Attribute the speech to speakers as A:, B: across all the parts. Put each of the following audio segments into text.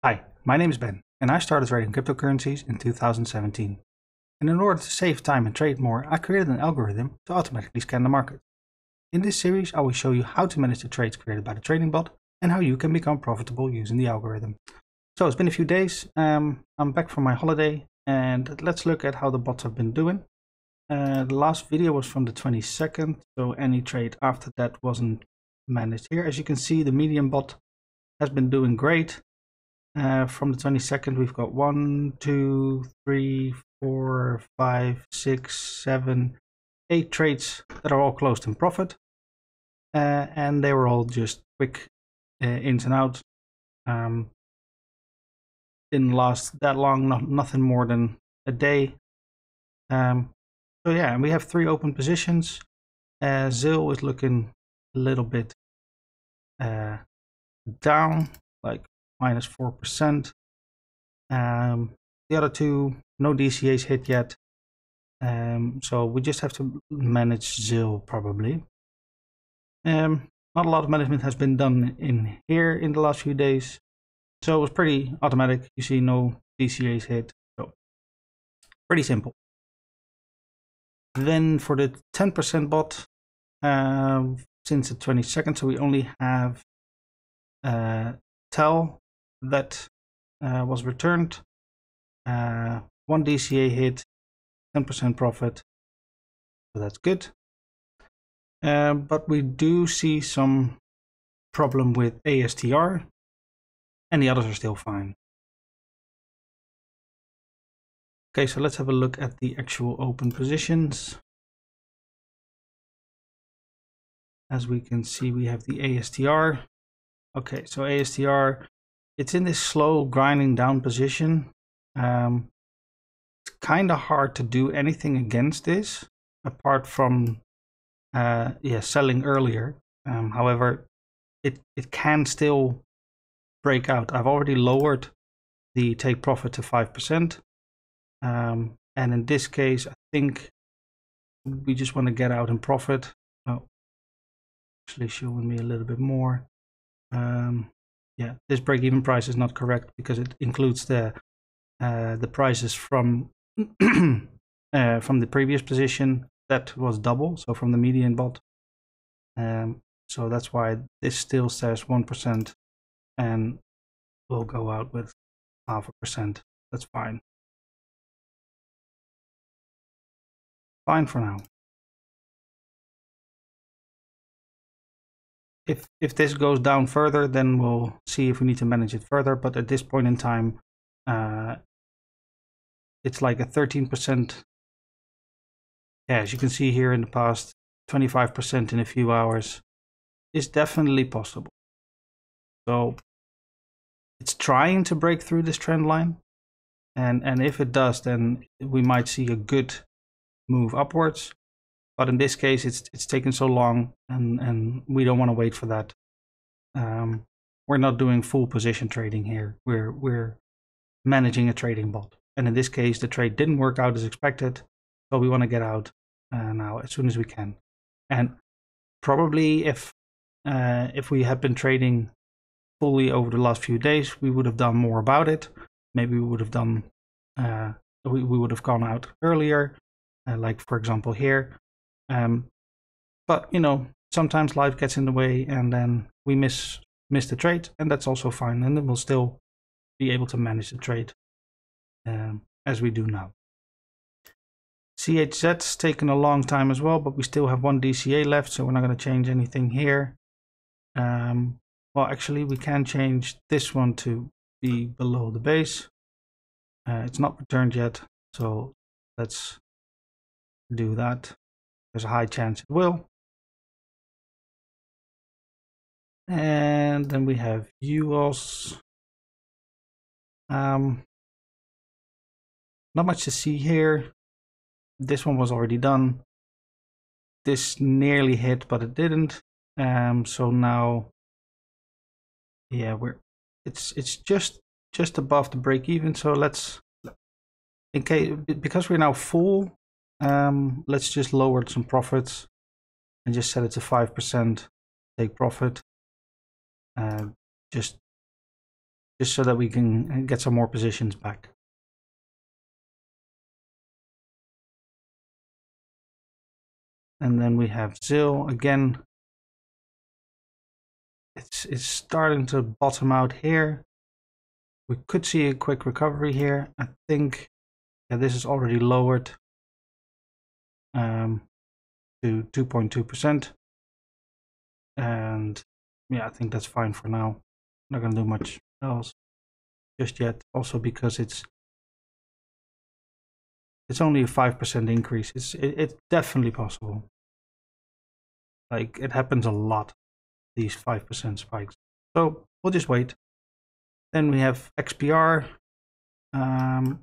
A: Hi, my name is Ben, and I started trading cryptocurrencies in 2017. And in order to save time and trade more, I created an algorithm to automatically scan the market. In this series, I will show you how to manage the trades created by the trading bot and how you can become profitable using the algorithm. So it's been a few days, I'm back from my holiday, and let's look at how the bots have been doing. The last video was from the 22nd, so any trade after that wasn't managed here. As you can see, the medium bot has been doing great. From the 22nd, we've got 1, 2, 3, 4, 5, 6, 7, 8 trades that are all closed in profit. And they were all just quick ins and outs. Didn't last that long, nothing more than a day. So yeah, and we have 3 open positions. ZIL is looking a little bit down, like minus 4%. The other 2, no DCAs hit yet. So we just have to manage ZIL probably. Not a lot of management has been done in here in the last few days. So it was pretty automatic. You see no DCAs hit. So pretty simple. Then for the 10% bot, since the 22nd, so we only have TEL that was returned. 1 DCA hit, 10% profit, so that's good. But we do see some problem with ASTR, and the others are still fine. Okay, so let's have a look at the actual open positions. As we can see, we have the ASTR. Okay, so ASTR, it's in this slow grinding down position. It's kind of hard to do anything against this, apart from selling earlier. However, it can still break out. I've already lowered the take profit to 5%. And in this case, I think we just want to get out and profit. Oh, actually showing me a little bit more. Yeah, this break-even price is not correct because it includes the prices from the previous position that was double, so from the median bot. So that's why this still says 1% and we'll go out with 0.5%. That's fine. Fine for now. If this goes down further, then we'll see if we need to manage it further. But at this point in time, it's like a 13%. Yeah, as you can see here in the past, 25% in a few hours is definitely possible. So it's trying to break through this trend line. And if it does, then we might see a good move upwards. But in this case, it's taken so long, and we don't want to wait for that. We're not doing full position trading here. We're managing a trading bot. And in this case, the trade didn't work out as expected. So we want to get out now as soon as we can. And probably if we had been trading fully over the last few days, we would have done more about it. Maybe we would have done, we would have gone out earlier, like for example here. But you know, sometimes life gets in the way, and then we miss the trade, and that's also fine. And then we'll still be able to manage the trade as we do now. CHZ's taken a long time as well, but we still have 1 DCA left, so we're not going to change anything here. Well, actually, we can change this one to be below the base. It's not returned yet, so let's do that. There's a high chance it will. And then we have UOS. Not much to see here. This one was already done. This nearly hit, but it didn't. So now, yeah, it's just above the break even. So let's, in case, because we're now full, let's just lower some profits and just set it to 5% take profit. Just just so that we can get some more positions back. And then we have ZIL again. It's starting to bottom out here. We could see a quick recovery here. I think this is already lowered to 2.2%. And yeah, I think that's fine for now. Not going to do much else just yet. Also because it's only a 5% increase. It's definitely possible. Like, it happens a lot, these 5% spikes. So we'll just wait. Then we have XPR. I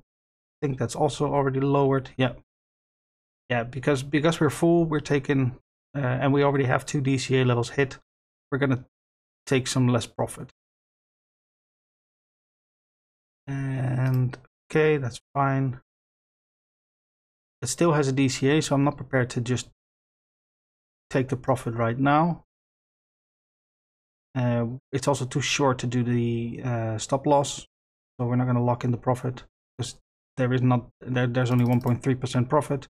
A: think that's also already lowered. Yeah, because we're full, we're taking, and we already have 2 DCA levels hit. We're gonna take some less profit. And okay, that's fine. It still has a DCA, so I'm not prepared to just take the profit right now. It's also too short to do the stop loss, so we're not going to lock in the profit because there's only 1.3% profit.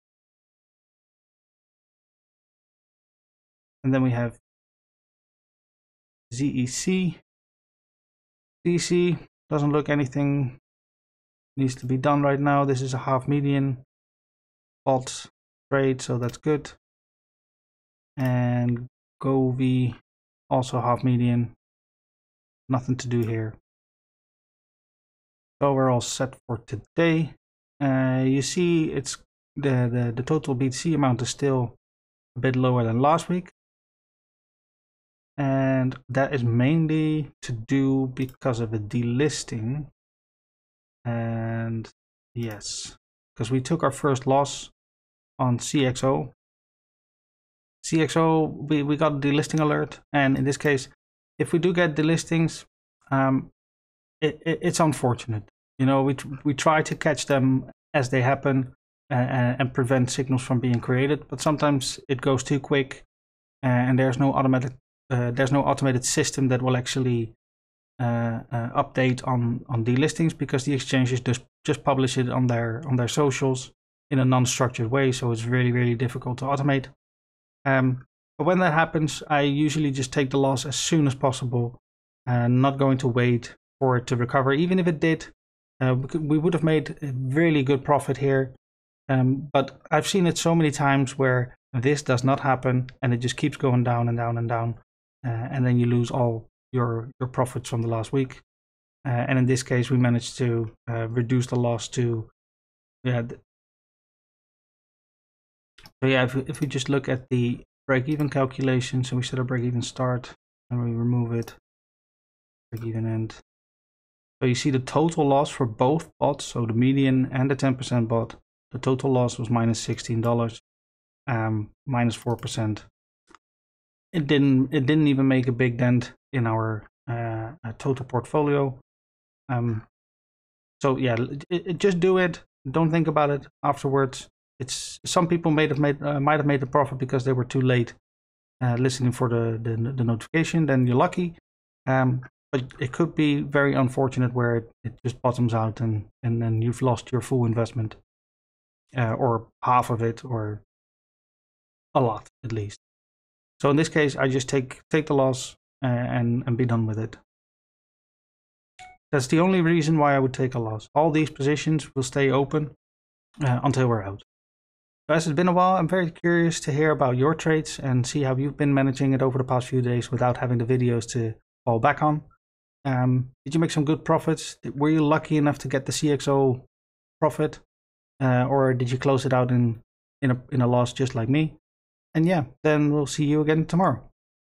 A: And then we have ZEC. DC doesn't look anything needs to be done right now. This is a half median bot trade, so that's good. And GoV also half median, nothing to do here. So we're all set for today. You see, it's the total BTC amount is still a bit lower than last week, and that is mainly to do because of a delisting. And yes, because we took our first loss on CXO. We got a delisting alert, and in this case, if we do get delistings, it's unfortunate. You know, we try to catch them as they happen and prevent signals from being created, but sometimes it goes too quick, and there's no automated system that will actually update on delistings, because the exchanges just publish it on their socials in a non-structured way, so it's really, really difficult to automate. But when that happens, I usually just take the loss as soon as possible, and not going to wait for it to recover. Even if it did, we would have made a really good profit here. But I've seen it so many times where this does not happen, and it just keeps going down and down and down, and then you lose all your profits from the last week. And in this case, we managed to reduce the loss to, so yeah, if we just look at the break-even calculation, so we set a break-even start and we remove it, break-even end. So you see the total loss for both bots, so the median and the 10% bot, the total loss was minus $16, minus 4%. It didn't even make a big dent in our total portfolio. So yeah, just do it. Don't think about it afterwards. Some people might have made the profit because they were too late listening for the notification. Then you're lucky. But it could be very unfortunate where it just bottoms out and then you've lost your full investment, or half of it, or a lot at least. So in this case, I just take the loss and be done with it. That's the only reason why I would take a loss. All these positions will stay open until we're out. Guys, it's been a while. I'm very curious to hear about your trades and see how you've been managing it over the past few days without having the videos to fall back on. Did you make some good profits? Were you lucky enough to get the CXO profit, or did you close it out in a loss just like me? And yeah, then we'll see you again tomorrow.